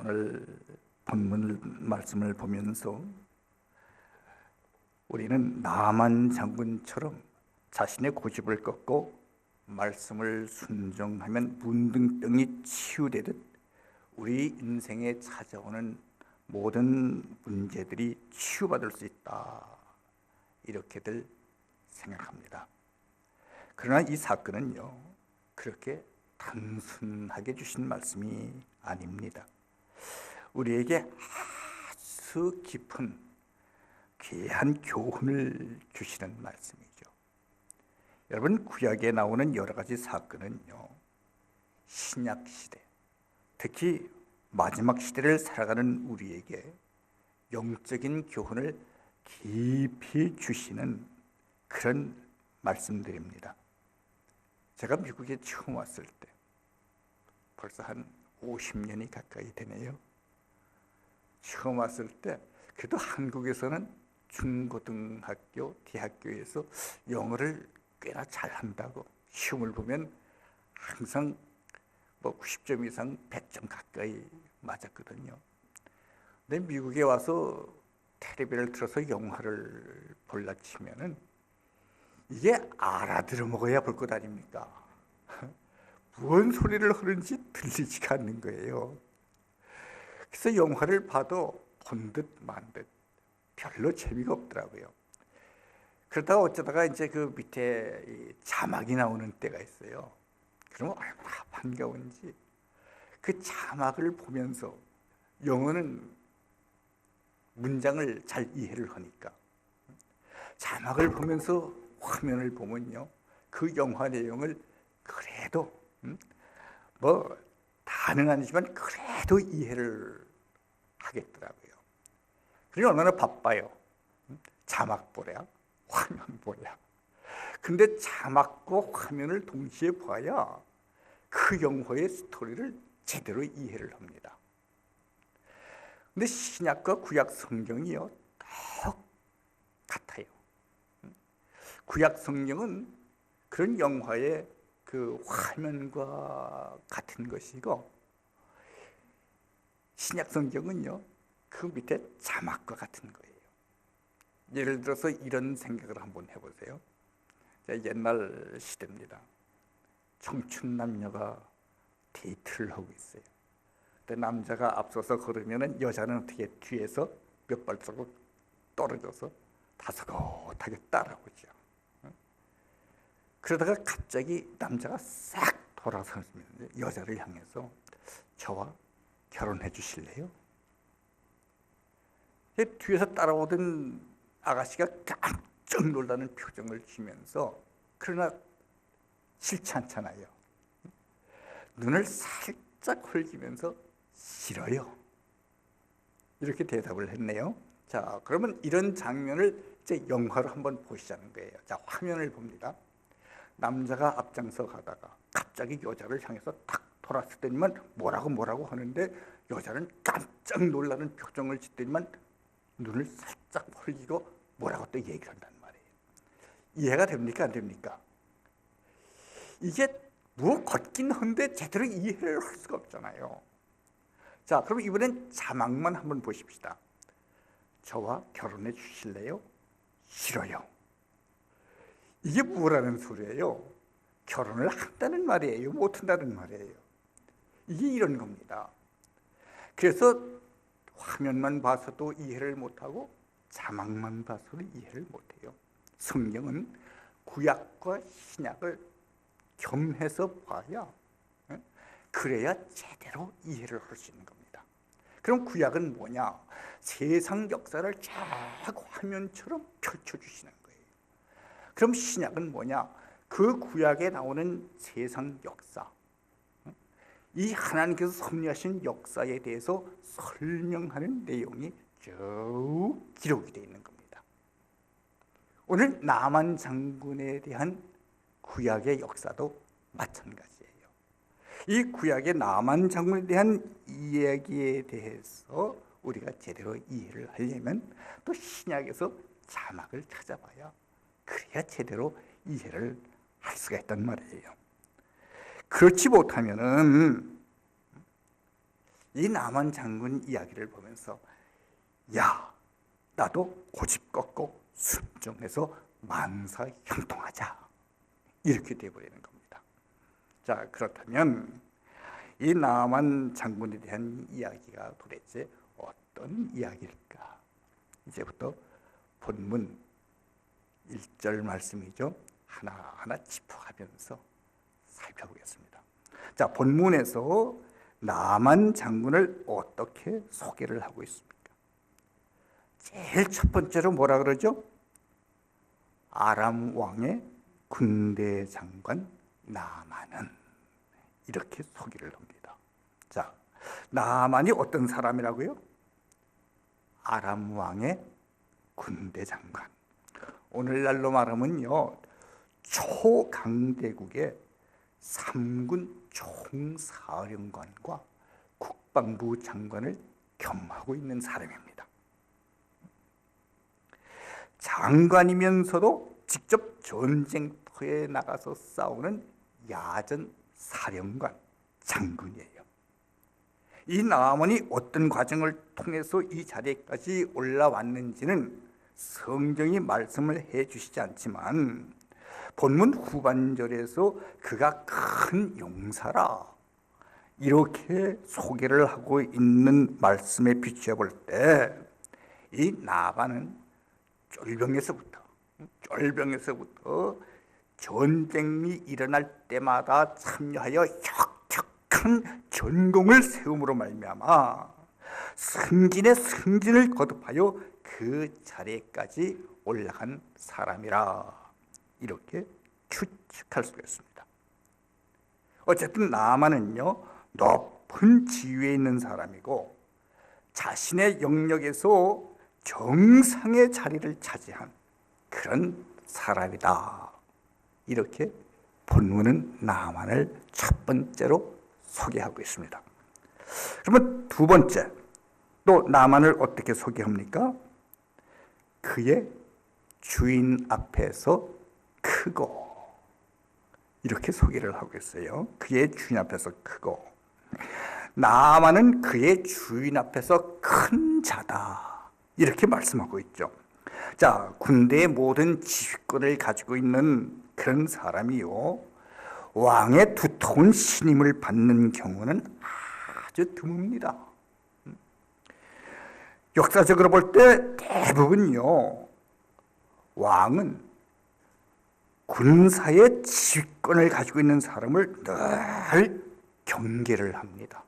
오늘 본문 말씀을 보면서 우리는 나만 장군처럼 자신의 고집을 꺾고 말씀을 순종하면 문둥병이 치유되듯 우리 인생에 찾아오는 모든 문제들이 치유받을 수 있다, 이렇게들 생각합니다. 그러나 이 사건은요, 그렇게 단순하게 주신 말씀이 아닙니다. 우리에게 아주 깊은 귀한 교훈을 주시는 말씀이죠. 여러분, 구약에 나오는 여러 가지 사건은요, 신약 시대, 특히 마지막 시대를 살아가는 우리에게 영적인 교훈을 깊이 주시는 그런 말씀들입니다. 제가 미국에 처음 왔을 때 벌써 한 50년이 가까이 되네요. 처음 왔을 때 그래도 한국에서는 중고등학교, 대학교에서 영어를 꽤나 잘한다고 시험을 보면 항상 90점 이상 100점 가까이 맞았거든요. 근데 미국에 와서 텔레비를 틀어서 영화를 볼라 치면은 이게 알아들어 먹어야 볼 것 아닙니까? 무슨 소리를 하는지 들리지가 않는 거예요. 그래서 영화를 봐도 본 듯 만 듯 별로 재미가 없더라고요. 그러다가 어쩌다가 이제 그 밑에 자막이 나오는 때가 있어요. 그러면 얼마나 반가운지. 그 자막을 보면서 영어는 문장을 잘 이해를 하니까 자막을 보면서 화면을 보면요, 그 영화 내용을 그래도 다는 아니지만 그래도 이해를 하겠더라고요. 그리고 얼마나 바빠요. 자막 보랴, 화면 보랴. 근데 자막과 화면을 동시에 봐야 그 영화의 스토리를 제대로 이해를 합니다. 근데 신약과 구약 성경이요, 똑같아요. 구약 성경은 그런 영화의 그 화면과 같은 것이고, 신약 성경은요, 그 밑에 자막과 같은 거예요. 예를 들어서 이런 생각을 한번 해보세요. 옛날 시대입니다. 청춘 남녀가 데이트를 하고 있어요. 근데 남자가 앞서서 걸으면 여자는 어떻게 뒤에서 몇 발자국 떨어져서 다소곳하게 따라오죠. 그러다가 갑자기 남자가 싹 돌아서면서 여자를 향해서 저와 결혼해 주실래요? 뒤에서 따라오던 아가씨가 깜짝 놀라는 표정을 지면서, 그러나 싫지 않잖아요. 눈을 살짝 흘리면서 싫어요, 이렇게 대답을 했네요. 자, 그러면 이런 장면을 이제 영화로 한번 보시자는 거예요. 자, 화면을 봅니다. 남자가 앞장서 가다가 갑자기 여자를 향해서 탁 돌았을 때만 뭐라고 하는데 여자는 깜짝 놀라는 표정을 짓더니만 눈을 살짝 흘리고 뭐라고 또 얘기를 한단 말이에요. 이해가 됩니까, 안 됩니까? 이게 뭐 걷긴 한데 제대로 이해를 할 수가 없잖아요. 자, 그럼 이번엔 자막만 한번 보십시다. 저와 결혼해 주실래요? 싫어요. 이게 뭐라는 소리예요? 결혼을 한다는 말이에요, 못 한다는 말이에요? 이게 이런 겁니다. 그래서 화면만 봐서도 이해를 못하고 자막만 봐서도 이해를 못해요. 성경은 구약과 신약을 겸해서 봐야, 그래야 제대로 이해를 할 수 있는 겁니다. 그럼 구약은 뭐냐? 세상 역사를 쫙 화면처럼 펼쳐주시는 거예요. 그럼 신약은 뭐냐? 그 구약에 나오는 세상 역사, 이 하나님께서 섭리하신 역사에 대해서 설명하는 내용이 쭉 기록이 되어 있는 겁니다. 오늘 나만 장군에 대한 구약의 역사도 마찬가지예요. 이 구약의 나만 장군에 대한 이야기에 대해서 우리가 제대로 이해를 하려면 또 신약에서 자막을 찾아봐야, 그래야 제대로 이해를 할 수가 있단 말이에요. 그렇지 못하면은 이 나만 장군 이야기를 보면서 야, 나도 고집 꺾고 순종해서 만사 형통하자, 이렇게 돼버리는 겁니다. 자, 그렇다면 이 나만 장군에 대한 이야기가 도대체 어떤 이야기일까? 이제부터 본문 1절 말씀이죠. 하나하나 짚어가면서 살펴보겠습니다. 자, 본문에서 나만 장군을 어떻게 소개를 하고 있습니까? 제일 첫 번째로 뭐라 그러죠? 아람 왕의 군대 장관 나만은, 이렇게 소개를 합니다. 자, 나만이 어떤 사람이라고요? 아람 왕의 군대 장관. 오늘날로 말하면요, 초강대국의 3군 총사령관과 국방부 장관을 겸하고 있는 사람입니다. 장관이면서도 직접 전쟁터에 나가서 싸우는 야전 사령관 장군이에요. 이 나만이 어떤 과정을 통해서 이 자리까지 올라왔는지는 성경이 말씀을 해주시지 않지만 본문 후반절에서 그가 큰 용사라, 이렇게 소개를 하고 있는 말씀에 비추어 볼 때 이 나만은 쫄병에서부터 전쟁이 일어날 때마다 참여하여 혁혁한 전공을 세움으로 말미암아 승진의 승진을 거듭하여 그 자리까지 올라간 사람이라, 이렇게 추측할 수가 있습니다. 어쨌든 나만은요, 높은 지위에 있는 사람이고 자신의 영역에서 정상의 자리를 차지한 그런 사람이다, 이렇게 본문은 나만을 첫 번째로 소개하고 있습니다. 그러면 두 번째, 또 나만을 어떻게 소개합니까? 그의 주인 앞에서 크고, 이렇게 소개를 하고 있어요. 그의 주인 앞에서 크고, 나만은 그의 주인 앞에서 큰 자다, 이렇게 말씀하고 있죠. 자, 군대의 모든 지휘권을 가지고 있는 그런 사람이요, 왕의 두터운 신임을 받는 경우는 아주 드뭅니다. 역사적으로 볼 때 대부분요, 왕은 군사의 지휘권을 가지고 있는 사람을 늘 경계를 합니다.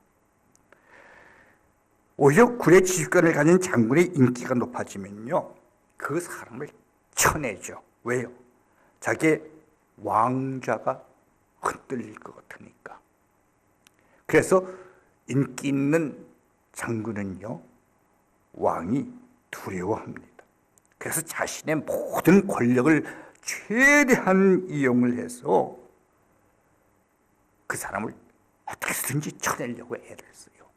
오히려 군의 지휘권을 가진 장군의 인기가 높아지면요, 그 사람을 쳐내죠. 왜요? 자기의 왕좌가 흔들릴 것 같으니까. 그래서 인기 있는 장군은요, 왕이 두려워합니다. 그래서 자신의 모든 권력을 최대한 이용을 해서 그 사람을 어떻게든지 쳐내려고 애를 써요.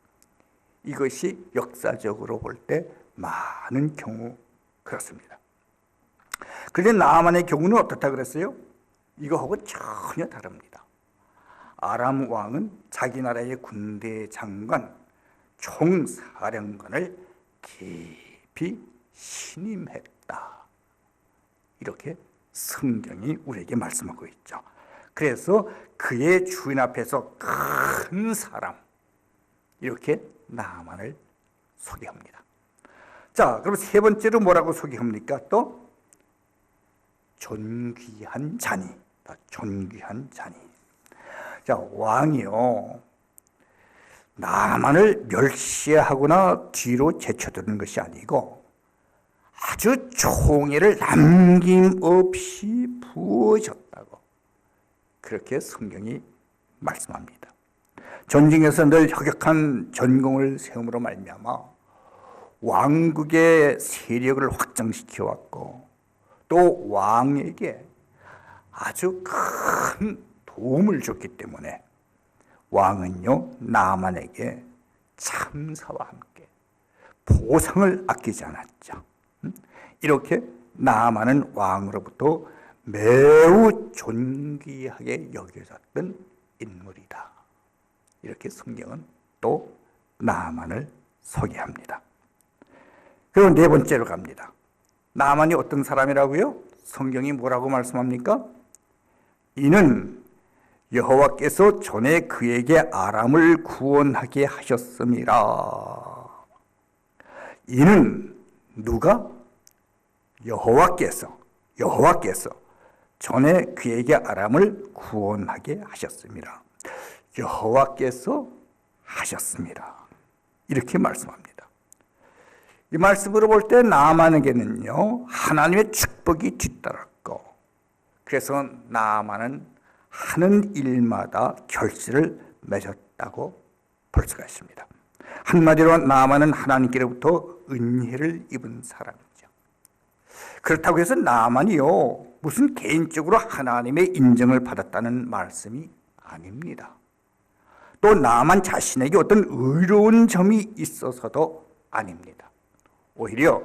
이것이 역사적으로 볼 때 많은 경우 그렇습니다. 그런데 나만의 경우는 어떻다 그랬어요? 이거하고 전혀 다릅니다. 아람 왕은 자기 나라의 군대 장관, 총사령관을 깊이 신임했다, 이렇게 성경이 우리에게 말씀하고 있죠. 그래서 그의 주인 앞에서 큰 사람, 이렇게 나만을 소개합니다. 자, 그럼 세 번째로 뭐라고 소개합니까? 또 존귀한 자니, 존귀한 자니. 자, 왕이요, 나만을 멸시하거나 뒤로 제쳐두는 것이 아니고 아주 총애를 남김없이 부어줬다고, 그렇게 성경이 말씀합니다. 전쟁에서 늘 혁혁한 전공을 세움으로 말미암아 왕국의 세력을 확장시켜 왔고, 또 왕에게 아주 큰 도움을 줬기 때문에 왕은요, 나만에게 참사와 함께 보상을 아끼지 않았죠. 이렇게 나만은 왕으로부터 매우 존귀하게 여겨졌던 인물이다, 이렇게 성경은 또 나아만을 소개합니다. 그리고 네 번째로 갑니다. 나아만이 어떤 사람이라고요? 성경이 뭐라고 말씀합니까? 이는 여호와께서 전에 그에게 아람을 구원하게 하셨음이라. 이는 누가? 여호와께서 전에 그에게 아람을 구원하게 하셨습니다. 여호와께서 하셨습니다. 이렇게 말씀합니다. 이 말씀으로 볼 때 나아만에게는요, 하나님의 축복이 뒤따랐고, 그래서 나아만은 하는 일마다 결실을 맺었다고 볼 수가 있습니다. 한마디로 나아만은 하나님께로부터 은혜를 입은 사람이죠. 그렇다고 해서 나아만이요, 무슨 개인적으로 하나님의 인정을 받았다는 말씀이 아닙니다. 또 나아만 자신에게 어떤 의로운 점이 있어서도 아닙니다. 오히려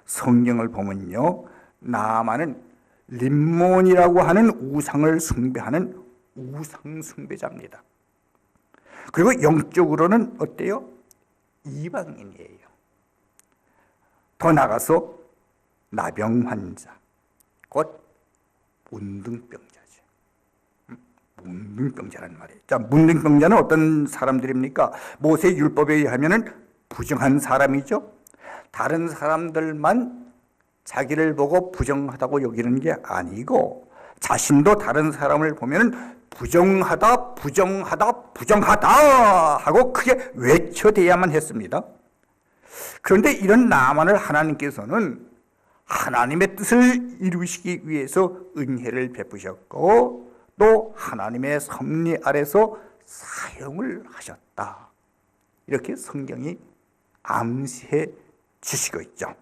성경을 보면요, 나아만은 림몬이라고 하는 우상을 숭배하는 우상 숭배자입니다. 그리고 영적으로는 어때요? 이방인이에요. 더 나아가서 나병 환자, 곧 문둥병자죠. 문둥병자란 말이에요. 자, 문둥병자는 어떤 사람들입니까? 모세 율법에 의하면은 부정한 사람이죠. 다른 사람들만 자기를 보고 부정하다고 여기는 게 아니고, 자신도 다른 사람을 보면은 부정하다 하고 크게 외쳐대야만 했습니다. 그런데 이런 나아만을 하나님께서는 하나님의 뜻을 이루시기 위해서 은혜를 베푸셨고, 또 하나님의 섭리 아래서 사용을 하셨다. 이렇게 성경이 암시해 주시고 있죠.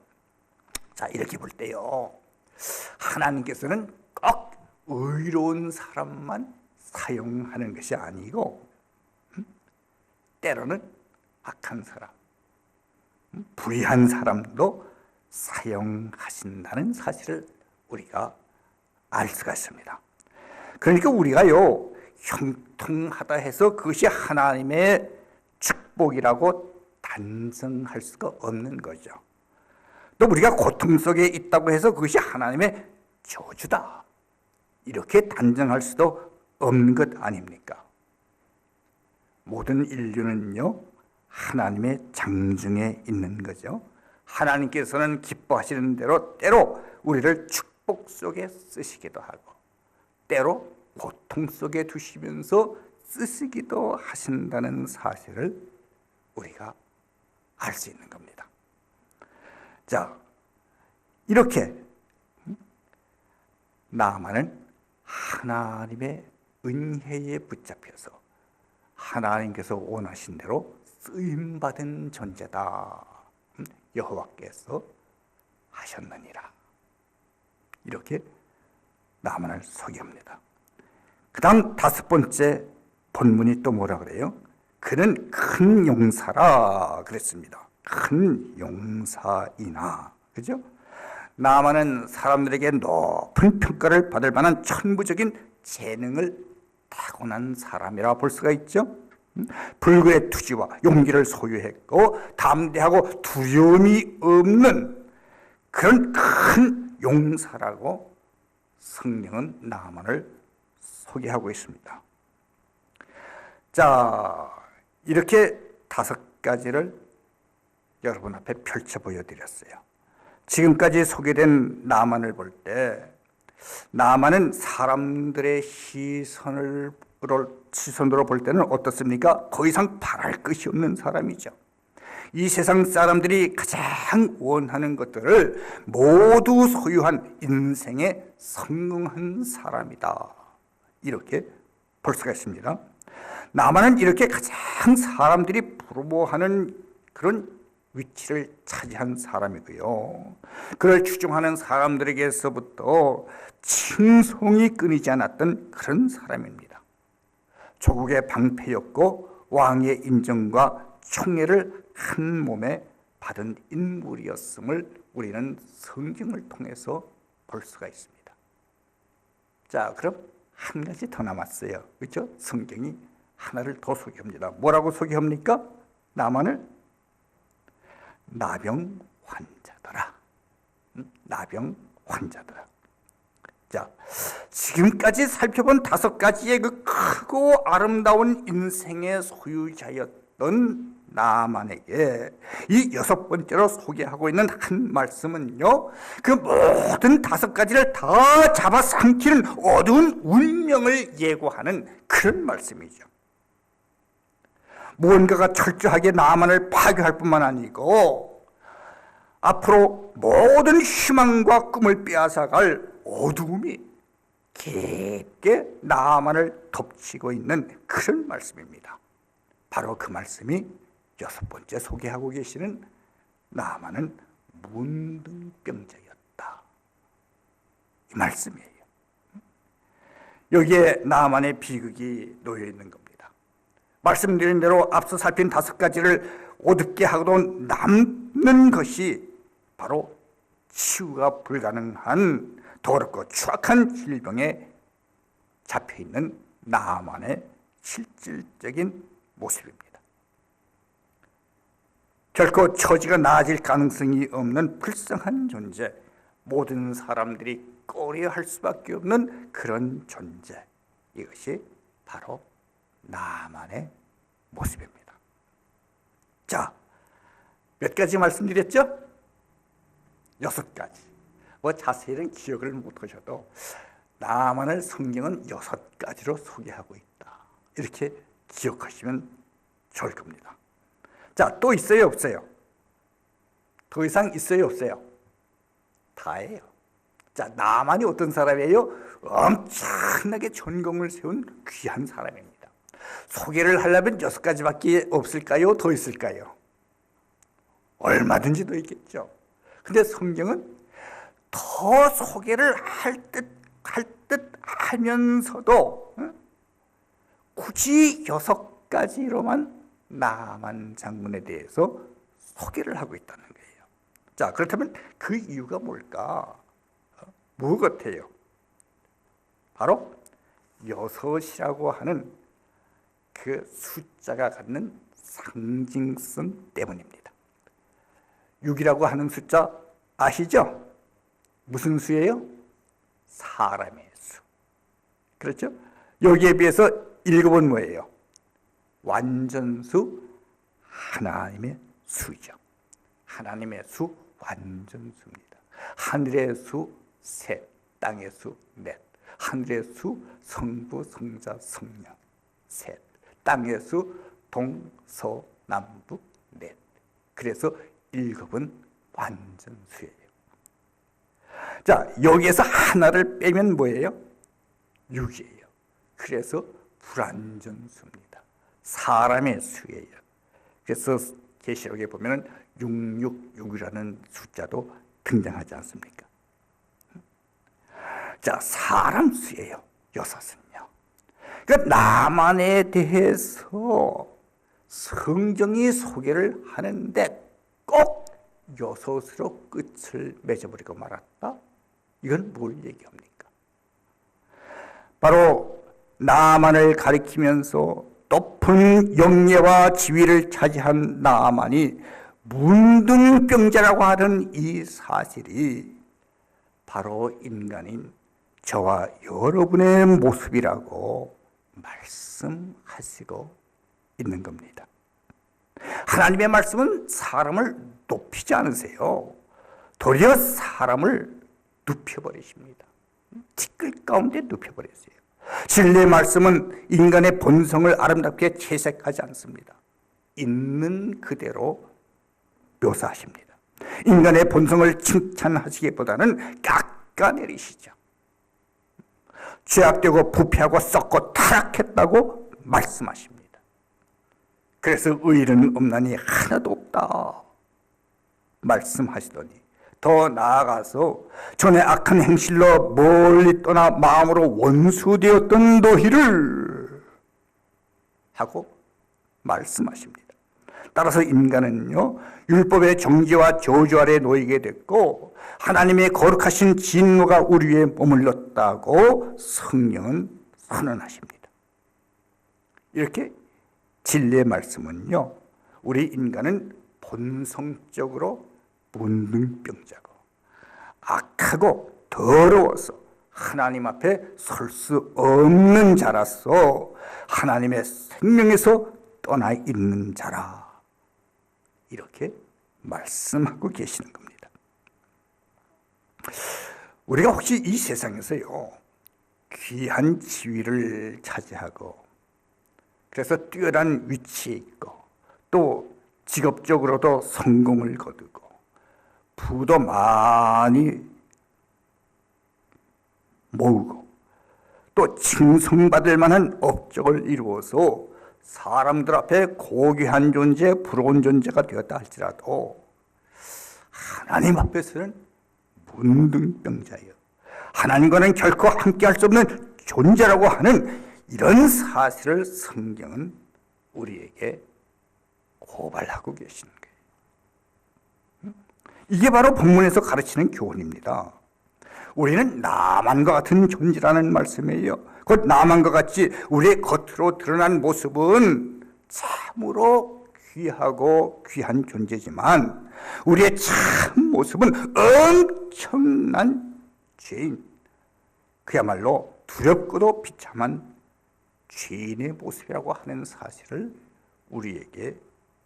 자, 이렇게 볼 때요, 하나님께서는 꼭 의로운 사람만 사용하는 것이 아니고, 때로는 악한 사람, 불의한 사람도 사용하신다는 사실을 우리가 알 수가 있습니다. 그러니까 우리가요, 형통하다 해서 그것이 하나님의 축복이라고 단정할 수가 없는 거죠. 또 우리가 고통 속에 있다고 해서 그것이 하나님의 저주다, 이렇게 단정할 수도 없는 것 아닙니까? 모든 인류는요, 하나님의 장중에 있는 거죠. 하나님께서는 기뻐하시는 대로 때로 우리를 축복 속에 쓰시기도 하고, 때로 고통 속에 두시면서 쓰시기도 하신다는 사실을 우리가 알 수 있는 겁니다. 자, 이렇게 나아만은 하나님의 은혜에 붙잡혀서 하나님께서 원하신 대로 쓰임받은 존재다. 여호와께서 하셨느니라. 이렇게 나아만을 소개합니다. 그 다음 다섯 번째 본문이 또 뭐라 그래요? 그는 큰 용사라 그랬습니다. 큰 용사이나, 그죠? 나아만은 사람들에게 높은 평가를 받을 만한 천부적인 재능을 타고난 사람이라 볼 수가 있죠. 불구의 투지와 용기를 소유했고, 담대하고 두려움이 없는 그런 큰 용사라고 성경은 나아만을 소개하고 있습니다. 자, 이렇게 다섯 가지를 여러분 앞에 펼쳐 보여드렸어요. 지금까지 소개된 나아만을 볼 때, 나아만은 사람들의 시선으로 볼 때는 어떻습니까? 더 이상 바랄 것이 없는 사람이죠. 이 세상 사람들이 가장 원하는 것들을 모두 소유한 인생의 성공한 사람이다. 이렇게 볼 수가 있습니다. 나아만은 이렇게 가장 사람들이 부러워하는 그런 위치를 차지한 사람이고요. 그를 추종하는 사람들에게서부터 칭송이 끊이지 않았던 그런 사람입니다. 조국의 방패였고 왕의 인정과 총애를 한 몸에 받은 인물이었음을 우리는 성경을 통해서 볼 수가 있습니다. 자, 그럼 한 가지 더 남았어요. 그렇죠? 성경이 하나를 더 소개합니다. 뭐라고 소개합니까? 나만을 나병 환자더라. 나병 환자더라. 자, 지금까지 살펴본 5가지의 그 크고 아름다운 인생의 소유자였던 나만에게 이 6번째로 소개하고 있는 한 말씀은요, 그 모든 5가지를 다 잡아삼키는 어두운 운명을 예고하는 그런 말씀이죠. 무언가가 철저하게 나만을 파괴할 뿐만 아니고 앞으로 모든 희망과 꿈을 빼앗아갈 어두움이 깊게 나만을 덮치고 있는 그런 말씀입니다. 바로 그 말씀이 6번째 소개하고 계시는 나만은 문둥병자였다, 이 말씀이에요. 여기에 나만의 비극이 놓여 있는 겁니다. 말씀드린 대로 앞서 살핀 5가지를 어둡게 하고도 남는 것이 바로 치유가 불가능한 더럽고 추악한 질병에 잡혀있는 나만의 실질적인 모습입니다. 결코 처지가 나아질 가능성이 없는 불쌍한 존재, 모든 사람들이 꺼려할 수밖에 없는 그런 존재, 이것이 바로 나만의 모습입니다. 자, 몇 가지 말씀드렸죠? 6가지. 뭐 자세히는 기억을 못하셔도 나만을 성경은 6가지로 소개하고 있다, 이렇게 기억하시면 좋을 겁니다. 자, 또 있어요, 없어요? 더 이상 있어요, 없어요? 다예요. 자, 나만이 어떤 사람이에요? 엄청나게 전공을 세운 귀한 사람입니다. 소개를 하려면 6가지밖에 없을까요? 더 있을까요? 얼마든지 더 있겠죠. 근데 성경은 더 소개를 할 듯 하면서도 굳이 6가지로만 나만 장군에 대해서 소개를 하고 있다는 거예요. 자, 그렇다면 그 이유가 뭘까? 뭐 같아요? 바로 6이라고 하는 그 숫자가 갖는 상징성 때문입니다. 6이라고 하는 숫자 아시죠? 무슨 수예요? 사람의 수. 그렇죠? 여기에 비해서 7은 뭐예요? 완전수, 하나님의 수죠. 하나님의 수, 완전수입니다. 하늘의 수, 셋, 땅의 수, 넷. 하늘의 수, 성부, 성자, 성령, 셋. 땅의 수, 동서남북, 넷. 그래서 7은 완전수예요. 자, 여기에서 하나를 빼면 뭐예요? 6이에요. 그래서 불완전수입니다. 사람의 수예요. 그래서 계시록에 보면 666이라는 숫자도 등장하지 않습니까? 자, 사람 수예요, 6은요. 그러니까 나만에 대해서 성경이 소개를 하는데 꼭 6으로 끝을 맺어버리고 말았다? 이건 뭘 얘기합니까? 바로 나만을 가리키면서 높은 영예와 지위를 차지한 나만이 문둥병자라고 하는 이 사실이 바로 인간인 저와 여러분의 모습이라고 말씀하시고 있는 겁니다. 하나님의 말씀은 사람을 높이지 않으세요. 도리어 사람을 눕혀버리십니다. 티끌 가운데 눕혀버렸어요. 진리의 말씀은 인간의 본성을 아름답게 채색하지 않습니다. 있는 그대로 묘사하십니다. 인간의 본성을 칭찬하시기보다는 깎아내리시죠. 죄악되고 부패하고 썩고 타락했다고 말씀하십니다. 그래서 의인은 없나니 하나도 없다 말씀하시더니 더 나아가서 전에 악한 행실로 멀리 떠나 마음으로 원수되었던 너희를 하고 말씀하십니다. 따라서 인간은요, 율법의 정죄와 저주 아래 놓이게 됐고 하나님의 거룩하신 진노가 우리 위에 머물렀다고 성령은 선언하십니다. 이렇게 진리의 말씀은요, 우리 인간은 본성적으로 문둥병자고 악하고 더러워서 하나님 앞에 설 수 없는 자라서 하나님의 생명에서 떠나 있는 자라, 이렇게 말씀하고 계시는 겁니다. 우리가 혹시 이 세상에서요, 귀한 지위를 차지하고 그래서 뛰어난 위치에 있고 또 직업적으로도 성공을 거두고 부도 많이 모으고 또 칭송받을 만한 업적을 이루어서 사람들 앞에 고귀한 존재, 부러운 존재가 되었다 할지라도 하나님 앞에서는 문둥병자예요. 하나님과는 결코 함께할 수 없는 존재라고 하는 이런 사실을 성경은 우리에게 고발하고 계시는 거예요. 이게 바로 본문에서 가르치는 교훈입니다. 우리는 나만과 같은 존재라는 말씀이에요. 곧 나만과 같이 우리의 겉으로 드러난 모습은 참으로 귀하고 귀한 존재지만 우리의 참 모습은 엄청난 죄인, 그야말로 두렵고도 비참한 죄인의 모습이라고 하는 사실을 우리에게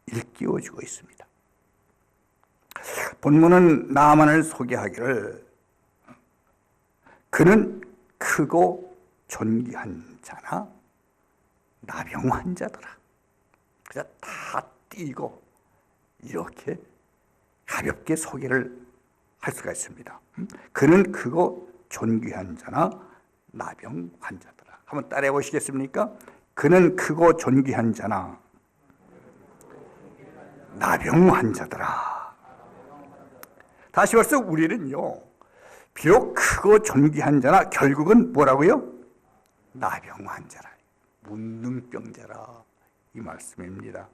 일깨워주고 있습니다. 본문은 나만을 소개하기를 그는 크고 존귀한 자나 나병 환자더라. 그래서 다 띄고 이렇게 가볍게 소개를 할 수가 있습니다. 그는 크고 존귀한 자나 나병 환자더라. 한번 따라해 보시겠습니까? 그는 크고 존귀한 자나 나병 환자더라. 다시 말해서 우리는요, 비록 크고 존귀한 자나 결국은 뭐라고요? 나병 환자라, 문둥병자라, 이 말씀입니다.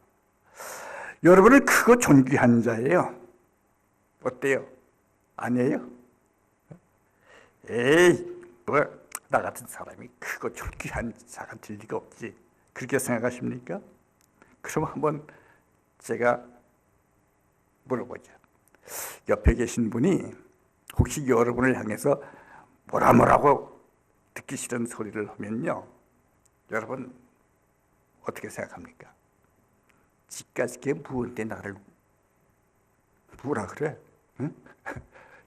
여러분은 크고 존귀한 자예요. 어때요? 아니에요? 에이, 뭐 나 같은 사람이 크고 존귀한 자가 될 리가 없지, 그렇게 생각하십니까? 그럼 한번 제가 물어보죠. 옆에 계신 분이 혹시 여러분을 향해서 뭐라고 듣기 싫은 소리를 하면요, 여러분 어떻게 생각합니까? 지까지게 무언데 나를 뭐라 그래? 응?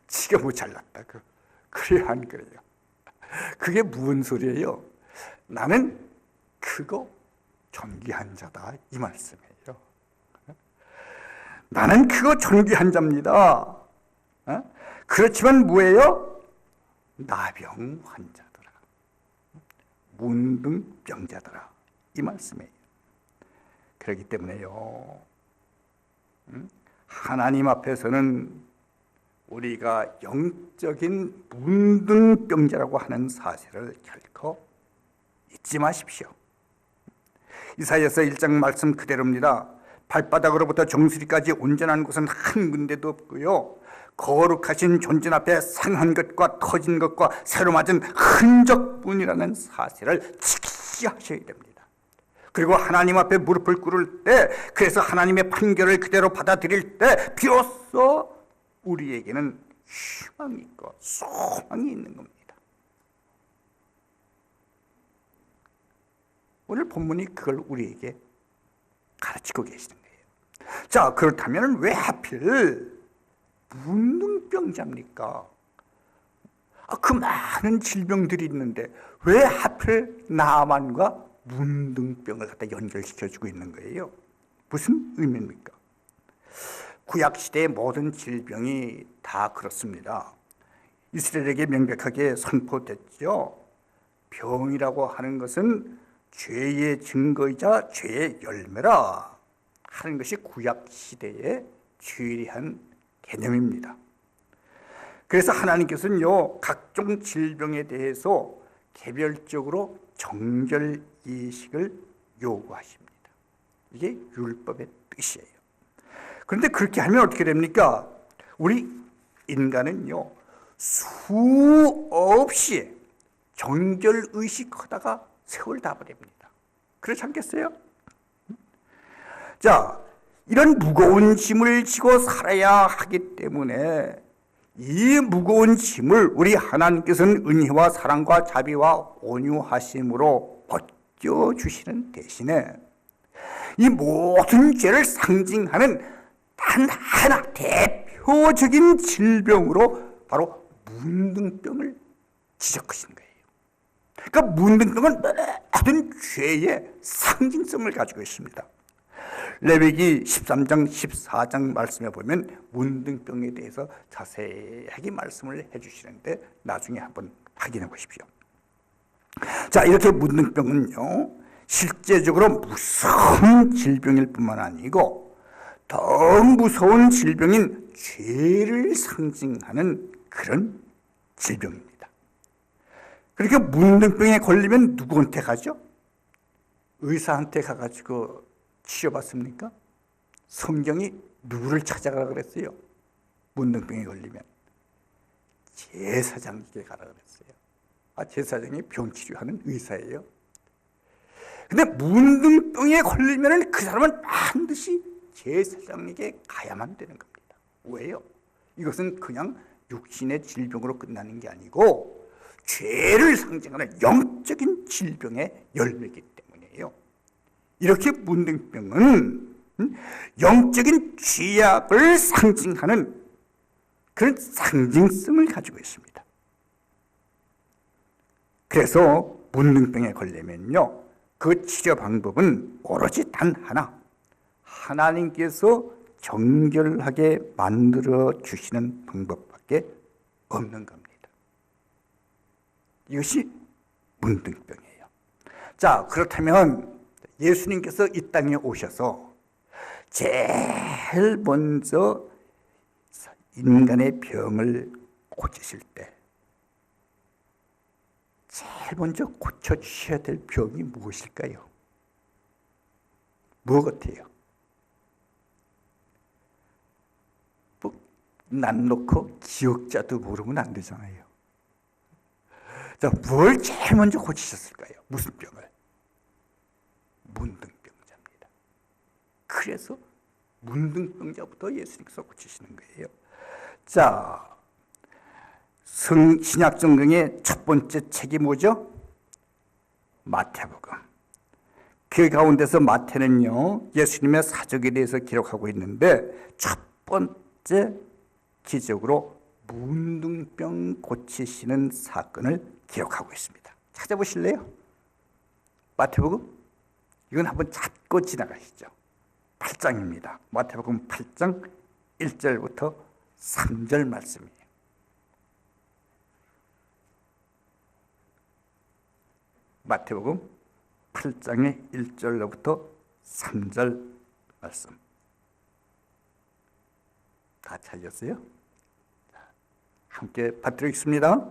지가 뭐 잘났다, 그래요 안 그래요? 그게 무슨 소리예요? 나는 크고 존귀한 자다, 이 말씀이에요. 나는 크고 존귀한 자입니다. 그렇지만 뭐예요? 나병 환자더라, 문둥병자더라, 이 말씀이에요. 그렇기 때문에요, 하나님 앞에서는 우리가 영적인 문둥병자라고 하는 사실을 결코 잊지 마십시오. 이사야서 1장 말씀 그대로입니다. 발바닥으로부터 정수리까지 온전한 곳은 한 군데도 없고요, 거룩하신 존재 앞에 상한 것과 터진 것과 새로 맞은 흔적뿐이라는 사실을 직시하셔야 됩니다. 그리고 하나님 앞에 무릎을 꿇을 때, 그래서 하나님의 판결을 그대로 받아들일 때 비로소 우리에게는 희망이 있고 소망이 있는 겁니다. 오늘 본문이 그걸 우리에게 가르치고 계시는 거예요. 자, 그렇다면 왜 하필 문둥병자입니까? 그 많은 질병들이 있는데 왜 하필 나만과 문둥병을 갖다 연결시켜주고 있는 거예요? 무슨 의미입니까? 구약시대의 모든 질병이 다 그렇습니다. 이스라엘에게 명백하게 선포됐죠. 병이라고 하는 것은 죄의 증거이자 죄의 열매라 하는 것이 구약시대의 주일한 개념입니다. 그래서 하나님께서는요, 각종 질병에 대해서 개별적으로 정결이식을 요구하십니다. 이게 율법의 뜻이에요. 그런데 그렇게 하면 어떻게 됩니까? 우리 인간은요, 수없이 정결의식하다가 세월 다 버립니다. 그렇지 않겠어요? 자, 이런 무거운 짐을 지고 살아야 하기 때문에 이 무거운 짐을 우리 하나님께서는 은혜와 사랑과 자비와 온유하심으로 벗겨주시는 대신에 이 모든 죄를 상징하는 단 하나 대표적인 질병으로 바로 문둥병을 지적하시는 거예요. 그러니까 문둥병은 모든 죄의 상징성을 가지고 있습니다. 레위기 13장 14장 말씀에 보면 문둥병에 대해서 자세하게 말씀을 해주시는데 나중에 한번 확인해 보십시오. 자, 이렇게 문둥병은요 실제적으로 무서운 질병일 뿐만 아니고 더 무서운 질병인 죄를 상징하는 그런 질병입니다. 그러니까 문둥병에 걸리면 누구한테 가죠? 의사한테 가가지고 치료받습니까? 성경이 누구를 찾아가라 그랬어요? 문둥병에 걸리면 제사장에게 가라 그랬어요. 제사장이 병치료하는 의사예요. 근데 문둥병에 걸리면 그 사람은 반드시 제사장에게 가야만 되는 겁니다. 왜요? 이것은 그냥 육신의 질병으로 끝나는 게 아니고 죄를 상징하는 영적인 질병의 열매이기 때문이에요. 이렇게 문둥병은 영적인 죄악을 상징하는 그런 상징성을 가지고 있습니다. 그래서 문둥병에 걸리면요 그 치료 방법은 오로지 단 하나, 하나님께서 정결하게 만들어 주시는 방법밖에 없는 겁니다. 이것이 문둥병이에요. 자, 그렇다면 예수님께서 이 땅에 오셔서 제일 먼저 인간의 병을 고치실 때 제일 먼저 고쳐주셔야 될 병이 무엇일까요? 뭐 같아요? 난 놓고 기억자도 모르면 안 되잖아요. 자, 뭘 제일 먼저 고치셨을까요? 무슨 병을? 문둥병자입니다. 그래서 문둥병자부터 예수님께서 고치시는 거예요. 자, 신약 성경의 첫 번째 책이 뭐죠? 마태복음. 그 가운데서 마태는요 예수님의 사적에 대해서 기록하고 있는데 첫 번째 기적으로 문둥병 고치시는 사건을 기록하고 있습니다. 찾아보실래요? 마태복음? 이건 한번 찾고 지나가시죠. 8장입니다. 마태복음 8장 1절부터 3절 말씀이에요. 마태복음 8장의 1절로부터 3절 말씀. 다 찾았어요? 함께 받들겠습니다.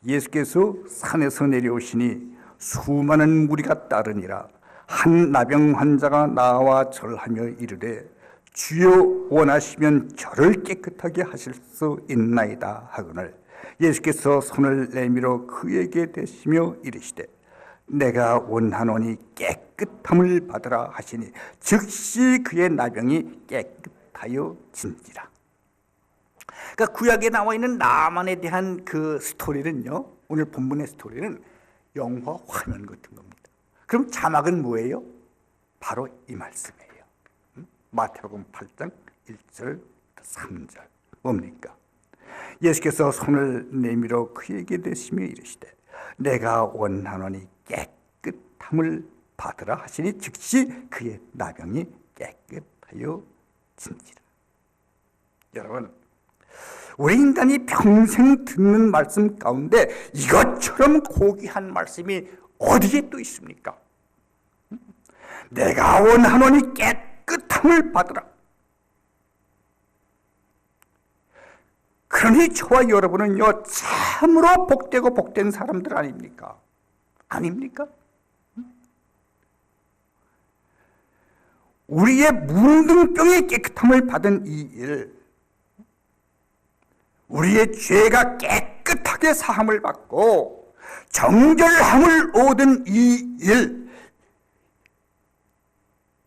예수께서 산에서 내려오시니 수많은 무리가 따르니라. 한 나병 환자가 나와 절하며 이르되 주여 원하시면 저를 깨끗하게 하실 수 있나이다 하거늘 예수께서 손을 내밀어 그에게 대시며 이르시되 내가 원하노니 깨끗함을 받으라 하시니 즉시 그의 나병이 깨끗하여 진지라. 그러니까 구약에 나와 있는 나만에 대한 그 스토리는요 오늘 본문의 스토리는 영화 화면 같은 겁니다. 그럼 자막은 뭐예요? 바로 이 말씀이에요. 마태복음 8장 1절 3절 뭡니까? 예수께서 손을 내밀어 그에게 대시며 이르시되 내가 원하노니 깨끗함을 받으라 하시니 즉시 그의 나병이 깨끗하여 진지라. 여러분, 우리 인간이 평생 듣는 말씀 가운데 이것처럼 고귀한 말씀이 어디에 또 있습니까? 내가 원하노니 깨끗함을 받으라. 그러니 저와 여러분은요 참으로 복되고 복된 사람들 아닙니까? 아닙니까? 우리의 문둥병의 깨끗함을 받은 이 일, 우리의 죄가 깨끗하게 사함을 받고 정결함을 얻은 이 일,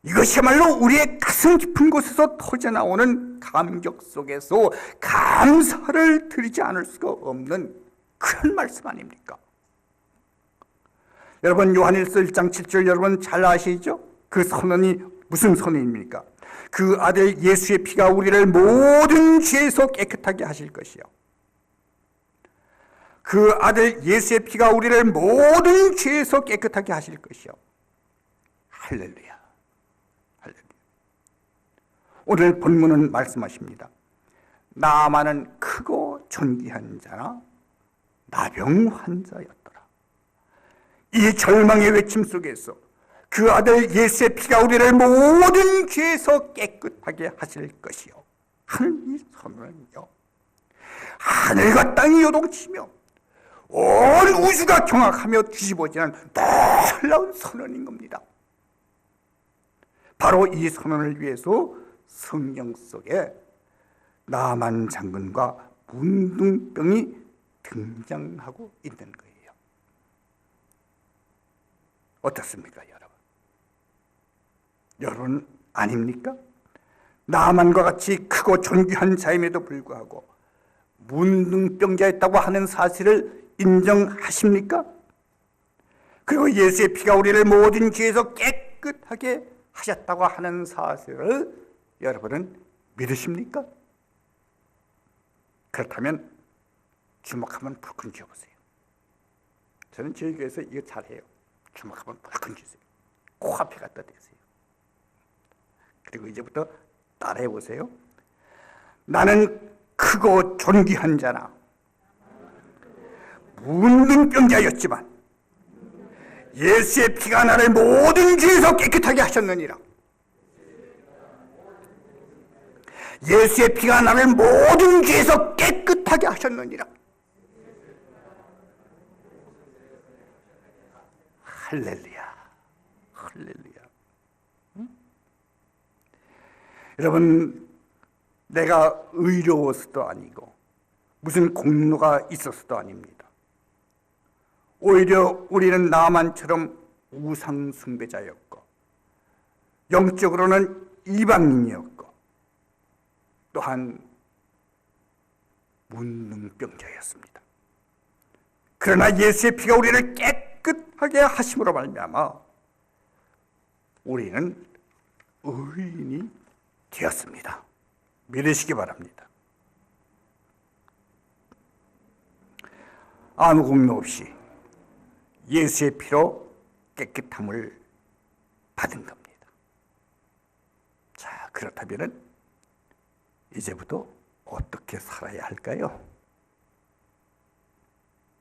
이것이야말로 우리의 가슴 깊은 곳에서 터져나오는 감격 속에서 감사를 드리지 않을 수가 없는 그런 말씀 아닙니까? 여러분, 요한일서 1장 7절 여러분 잘 아시죠? 그 선언이 무슨 선언입니까? 그 아들 예수의 피가 우리를 모든 죄에서 깨끗하게 하실 것이요. 그 아들 예수의 피가 우리를 모든 죄에서 깨끗하게 하실 것이요. 할렐루야. 할렐루야. 오늘 본문은 말씀하십니다. 나만은 크고 존귀한 자나 나병 환자였더라. 이 절망의 외침 속에서 그 아들 예수의 피가 우리를 모든 죄에서 깨끗하게 하실 것이요 하는 이 선언은요, 하늘과 땅이 요동치며 온 우주가 경악하며 뒤집어지는 놀라운 선언인 겁니다. 바로 이 선언을 위해서 성경 속에 나만 장군과 문둥병이 등장하고 있는 거예요. 어떻습니까, 여러분? 여러분 아닙니까? 나만과 같이 크고 존귀한 자임에도 불구하고 문둥병자였다고 하는 사실을 인정하십니까? 그리고 예수의 피가 우리를 모든 죄에서 깨끗하게 하셨다고 하는 사실을 여러분은 믿으십니까? 그렇다면 주먹 한번 불끈 쥐어보세요. 저는 저희 교회에서 이거 잘해요. 주먹 한번 불끈 쥐세요. 코앞에 갖다 대세요. 그리고 이제부터 따라해 보세요. 나는 크고 존귀한 자나 문둥병자였지만 예수의 피가 나를 모든 죄에서 깨끗하게 하셨느니라. 예수의 피가 나를 모든 죄에서 깨끗하게 하셨느니라. 할렐루야. 할렐루야. 응? 여러분, 내가 의로워서도 아니고 무슨 공로가 있어서도 아닙니다. 오히려 우리는 나만처럼 우상 숭배자였고 영적으로는 이방인이었고 또한 문둥병자였습니다. 그러나 예수의 피가 우리를 깨끗하게 하심으로 말미암아 우리는 의인이 되었습니다. 믿으시기 바랍니다. 아무 공로 없이 예수의 피로 깨끗함을 받은 겁니다. 자, 그렇다면 이제부터 어떻게 살아야 할까요?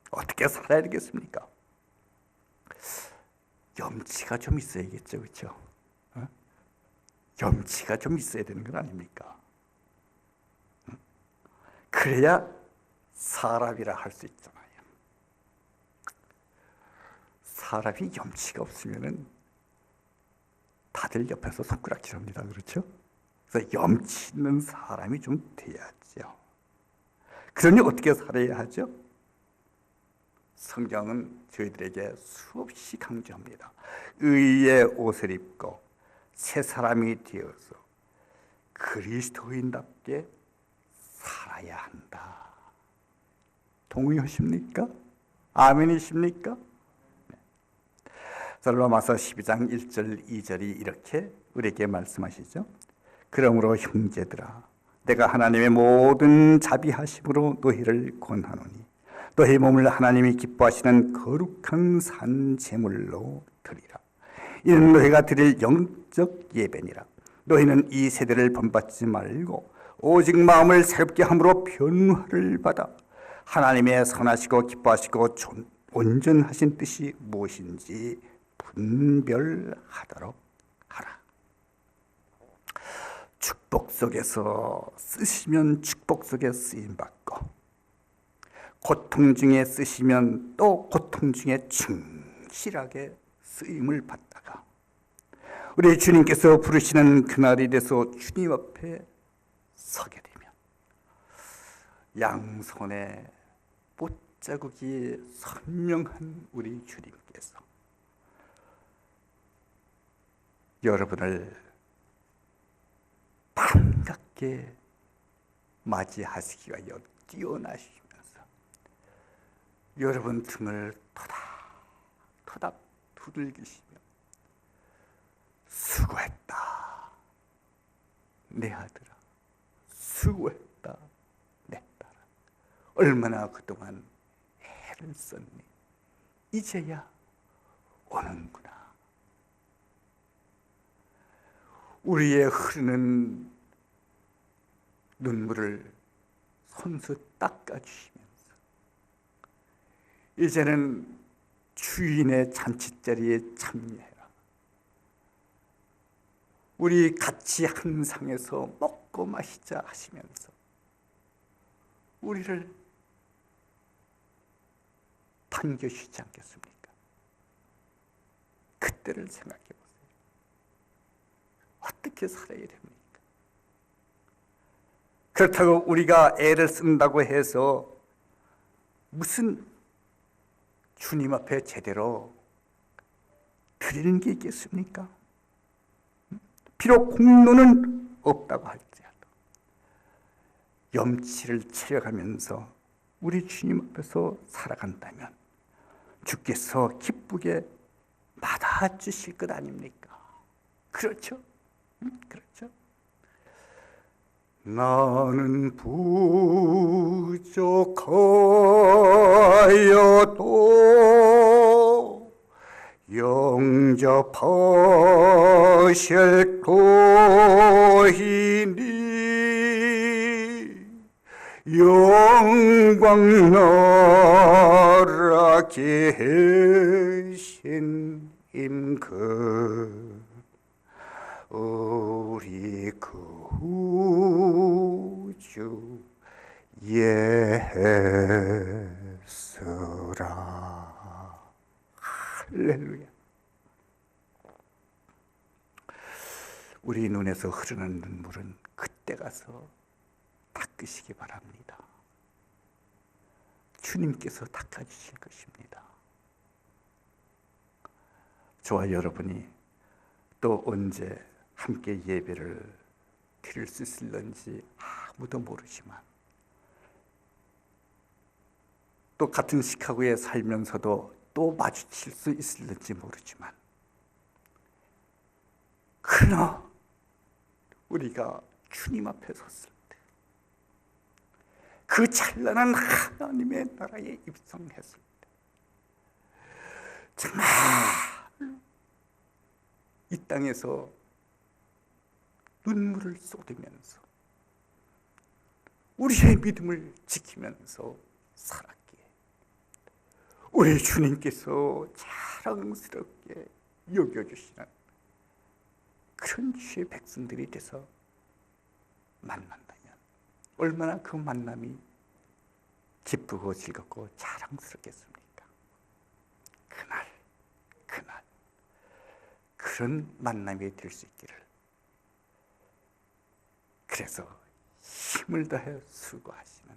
어떻게 살아야 되겠습니까? 염치가 좀 있어야겠죠, 그렇죠? 염치가 좀 있어야 되는 건 아닙니까? 그래야 사람이라 할 수 있잖아요. 사람이 염치가 없으면은 다들 옆에서 손가락질합니다, 그렇죠? 그래서 염치 있는 사람이 좀 돼야죠. 그러니 어떻게 살아야 하죠? 성경은 저희들에게 수없이 강조합니다. 의의 옷을 입고 새 사람이 되어서 그리스도인답게 살아야 한다. 동의하십니까? 아멘이십니까? 로마서 12장 1절 2절이 이렇게 우리에게 말씀하시죠. 그러므로 형제들아, 내가 하나님의 모든 자비하심으로 너희를 권하노니 너희 몸을 하나님이 기뻐하시는 거룩한 산 제물로 드리라. 이는 너희가 드릴 영적 예배니라. 너희는 이 세대를 본받지 말고 오직 마음을 새롭게 함으로 변화를 받아 하나님의 선하시고 기뻐하시고 온전하신 뜻이 무엇인지 분별하도록 하라. 축복 속에서 쓰시면 축복 속에 쓰임받고 고통 중에 쓰시면 또 고통 중에 충실하게 쓰임을 받다가 우리 주님께서 부르시는 그날이 돼서 주님 앞에 서게 되면 양손에 못자국이 선명한 우리 주님께서 여러분을 반갑게 맞이하시기가 뛰어나시면서 여러분 등을 토닥토닥 두들기시며 수고했다 내 아들아, 수고했다 내 딸아, 얼마나 그동안 애를 썼니, 이제야 오는구나. 우리의 흐르는 눈물을 손수 닦아주시면서 이제는 주인의 잔치자리에 참여해라. 우리 같이 한 상에서 먹고 마시자 하시면서 우리를 반겨주지 않겠습니까? 그때를 생각해 보세요. 어떻게 살아야 됩니까? 그렇다고 우리가 애를 쓴다고 해서 무슨 주님 앞에 제대로 드리는 게 있겠습니까? 비록 공로는 없다고 할지라도 염치를 차려가면서 우리 주님 앞에서 살아간다면 주께서 기쁘게 받아주실 것 아닙니까? 그렇죠? 그렇죠? 나는 부족하여도 영접하실 터이니 영광 나라 계신 임그 우리 구주 예수라. 할렐루야. 우리 눈에서 흐르는 눈물은 그때 가서 닦으시기 바랍니다. 주님께서 닦아주실 것입니다. 저와 여러분이 또 언제 함께 예배를 드릴 수 있을런지 아무도 모르지만 또 같은 시카고에 살면서도 또 마주칠 수 있을는지 모르지만 그러나 우리가 주님 앞에 섰을 때 그 찬란한 하나님의 나라에 입성했을 때 정말 이 땅에서 눈물을 쏟으면서 우리의 믿음을 지키면서 살았기에 우리 주님께서 자랑스럽게 여겨주시는 그런 주의 백성들이 돼서 만난다면 얼마나 그 만남이 기쁘고 즐겁고 자랑스럽겠습니까? 그날 그런 만남이 될 수 있기를, 그래서 힘을 다해 수고하시는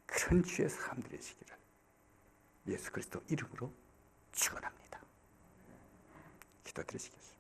그런 주의 사람들이시기를 예수 그리스도 이름으로 축원합니다. 기도드리시겠습니다.